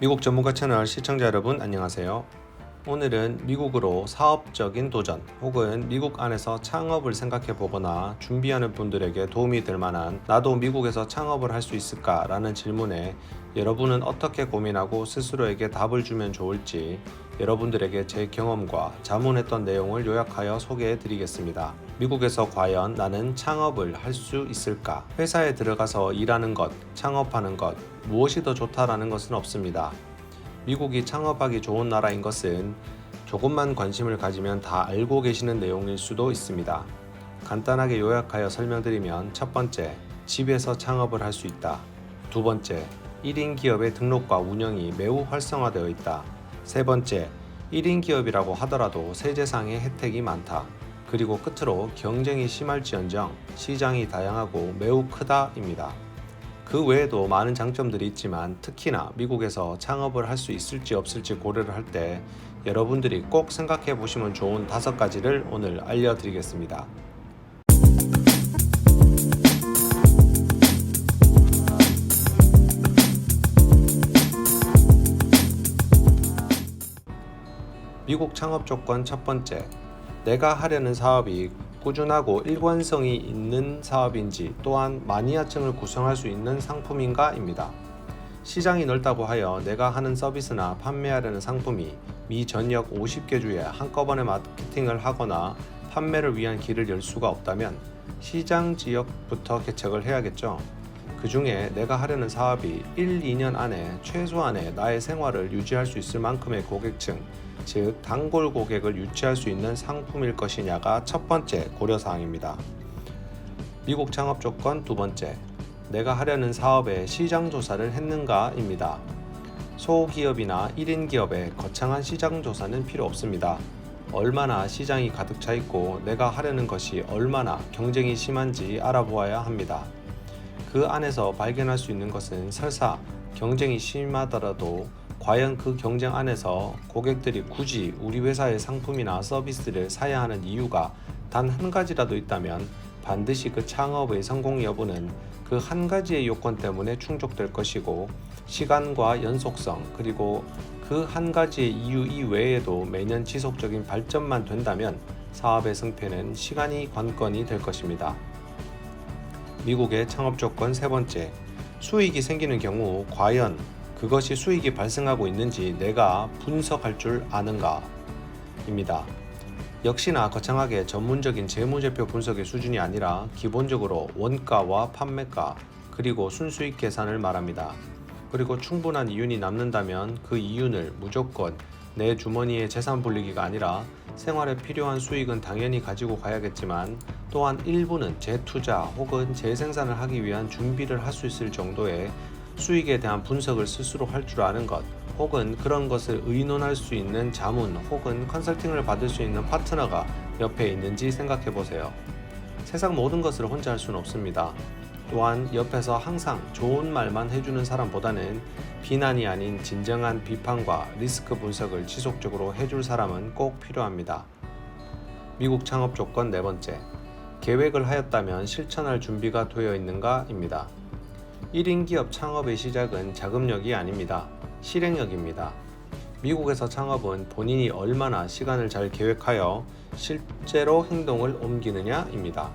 미국 전문가 채널 시청자 여러분 안녕하세요. 오늘은 미국으로 사업적인 도전 혹은 미국 안에서 창업을 생각해 보거나 준비하는 분들에게 도움이 될 만한 나도 미국에서 창업을 할 수 있을까? 라는 질문에 여러분은 어떻게 고민하고 스스로에게 답을 주면 좋을지 여러분들에게 제 경험과 자문했던 내용을 요약하여 소개해 드리겠습니다. 미국에서 과연 나는 창업을 할 수 있을까? 회사에 들어가서 일하는 것, 창업하는 것, 무엇이 더 좋다라는 것은 없습니다. 미국이 창업하기 좋은 나라인 것은 조금만 관심을 가지면 다 알고 계시는 내용일 수도 있습니다. 간단하게 요약하여 설명드리면 첫 번째, 집에서 창업을 할 수 있다. 두 번째, 1인 기업의 등록과 운영이 매우 활성화되어 있다. 세 번째, 1인 기업이라고 하더라도 세제상의 혜택이 많다. 그리고 끝으로 경쟁이 심할지언정 시장이 다양하고 매우 크다입니다. 그 외에도 많은 장점들이 있지만 특히나 미국에서 창업을 할 수 있을지 없을지 고려를 할 때 여러분들이 꼭 생각해 보시면 좋은 5가지를 오늘 알려드리겠습니다. 미국 창업 조건 첫 번째, 내가 하려는 사업이 꾸준하고 일관성이 있는 사업인지 또한 마니아층을 구성할 수 있는 상품인가 입니다. 시장이 넓다고 하여 내가 하는 서비스나 판매하려는 상품이 미 전역 50개 주에 한꺼번에 마케팅을 하거나 판매를 위한 길을 열 수가 없다면 시장 지역부터 개척을 해야겠죠. 그 중에 내가 하려는 사업이 1, 2년 안에 최소한의 나의 생활을 유지할 수 있을 만큼의 고객층, 즉 단골 고객을 유치할 수 있는 상품일 것이냐가 첫 번째 고려사항입니다. 미국 창업 조건 두 번째, 내가 하려는 사업의 시장 조사를 했는가입니다. 소기업이나 1인 기업에 거창한 시장 조사는 필요 없습니다. 얼마나 시장이 가득 차 있고 내가 하려는 것이 얼마나 경쟁이 심한지 알아보아야 합니다. 그 안에서 발견할 수 있는 것은 설사 경쟁이 심하더라도 과연 그 경쟁 안에서 고객들이 굳이 우리 회사의 상품이나 서비스를 사야 하는 이유가 단 한 가지라도 있다면 반드시 그 창업의 성공 여부는 그 한 가지의 요건 때문에 충족될 것이고 시간과 연속성 그리고 그 한 가지의 이유 이외에도 매년 지속적인 발전만 된다면 사업의 승패는 시간이 관건이 될 것입니다. 미국의 창업 조건 세 번째, 수익이 생기는 경우 과연 그것이 수익이 발생하고 있는지 내가 분석할 줄 아는가? 입니다. 역시나 거창하게 전문적인 재무제표 분석의 수준이 아니라 기본적으로 원가와 판매가 그리고 순수익 계산을 말합니다. 그리고 충분한 이윤이 남는다면 그 이윤을 무조건 내 주머니에 재산 불리기가 아니라 생활에 필요한 수익은 당연히 가지고 가야겠지만 또한 일부는 재투자 혹은 재생산을 하기 위한 준비를 할 수 있을 정도의 수익에 대한 분석을 스스로 할 줄 아는 것 혹은 그런 것을 의논할 수 있는 자문 혹은 컨설팅을 받을 수 있는 파트너가 옆에 있는지 생각해 보세요. 세상 모든 것을 혼자 할 수는 없습니다. 또한 옆에서 항상 좋은 말만 해주는 사람보다는 비난이 아닌 진정한 비판과 리스크 분석을 지속적으로 해줄 사람은 꼭 필요합니다. 미국 창업 조건 네 번째, 계획을 하였다면 실천할 준비가 되어 있는가입니다. 1인 기업 창업의 시작은 자금력이 아닙니다. 실행력입니다. 미국에서 창업은 본인이 얼마나 시간을 잘 계획하여 실제로 행동을 옮기느냐입니다.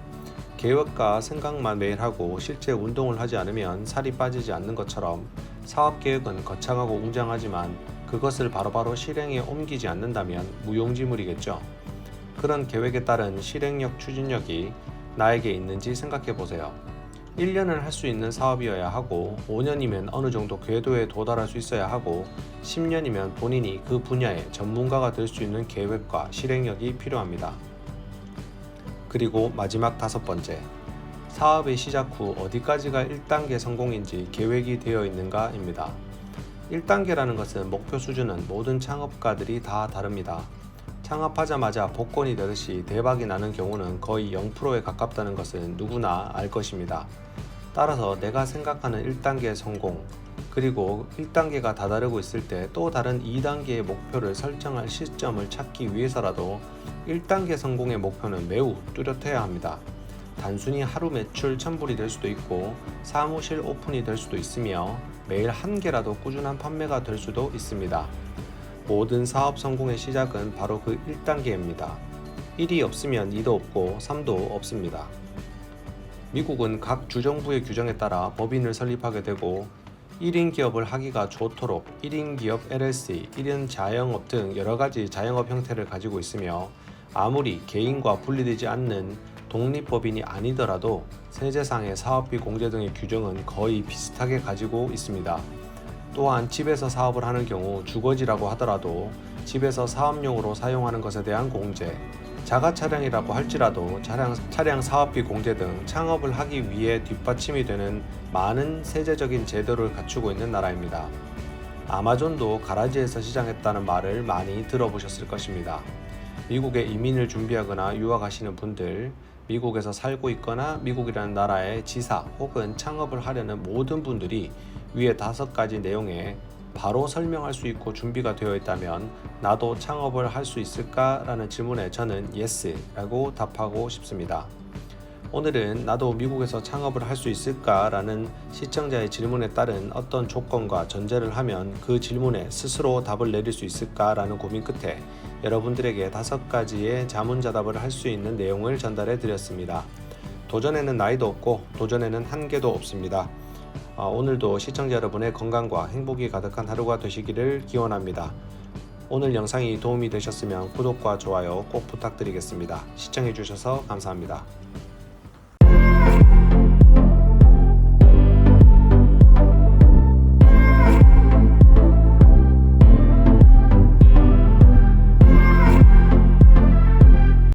계획과 생각만 매일 하고 실제 운동을 하지 않으면 살이 빠지지 않는 것처럼 사업 계획은 거창하고 웅장하지만 그것을 바로바로 실행에 옮기지 않는다면 무용지물이겠죠. 그런 계획에 따른 실행력, 추진력이 나에게 있는지 생각해 보세요. 1년을 할 수 있는 사업이어야 하고 5년이면 어느 정도 궤도에 도달할 수 있어야 하고 10년이면 본인이 그 분야의 전문가가 될 수 있는 계획과 실행력이 필요합니다. 그리고 마지막 다섯 번째, 사업의 시작 후 어디까지가 1단계 성공인지 계획이 되어 있는가입니다. 1단계라는 것은 목표 수준은 모든 창업가들이 다 다릅니다. 창업하자마자 복권이 되듯이 대박이 나는 경우는 거의 0%에 가깝다는 것은 누구나 알 것입니다. 따라서 내가 생각하는 1단계의 성공, 그리고 1단계가 다다르고 있을 때 또 다른 2단계의 목표를 설정할 시점을 찾기 위해서라도 1단계 성공의 목표는 매우 뚜렷해야 합니다. 단순히 하루 매출 1000불이 될 수도 있고 사무실 오픈이 될 수도 있으며 매일 한 개라도 꾸준한 판매가 될 수도 있습니다. 모든 사업 성공의 시작은 바로 그 1단계입니다. 1이 없으면 2도 없고 3도 없습니다. 미국은 각 주정부의 규정에 따라 법인을 설립하게 되고 1인 기업을 하기가 좋도록 1인 기업 LLC, 1인 자영업 등 여러가지 자영업 형태를 가지고 있으며 아무리 개인과 분리되지 않는 독립법인이 아니더라도 세제상의 사업비 공제 등의 규정은 거의 비슷하게 가지고 있습니다. 또한 집에서 사업을 하는 경우 주거지라고 하더라도 집에서 사업용으로 사용하는 것에 대한 공제, 자가 차량이라고 할지라도 차량 사업비 공제 등 창업을 하기 위해 뒷받침이 되는 많은 세제적인 제도를 갖추고 있는 나라입니다. 아마존도 가라지에서 시작했다는 말을 많이 들어보셨을 것입니다. 미국에 이민을 준비하거나 유학하시는 분들, 미국에서 살고 있거나 미국이라는 나라의 지사 혹은 창업을 하려는 모든 분들이 위에 5가지 내용에 바로 설명할 수 있고 준비가 되어 있다면 나도 창업을 할 수 있을까? 라는 질문에 저는 yes 라고 답하고 싶습니다. 오늘은 나도 미국에서 창업을 할 수 있을까? 라는 시청자의 질문에 따른 어떤 조건과 전제를 하면 그 질문에 스스로 답을 내릴 수 있을까? 라는 고민 끝에 여러분들에게 5가지의 자문자답을 할 수 있는 내용을 전달해 드렸습니다. 도전에는 나이도 없고 도전에는 한계도 없습니다. 오늘도 시청자 여러분의 건강과 행복이 가득한 하루가 되시기를 기원합니다. 오늘 영상이 도움이 되셨으면 구독과 좋아요 꼭 부탁드리겠습니다. 시청해 주셔서 감사합니다.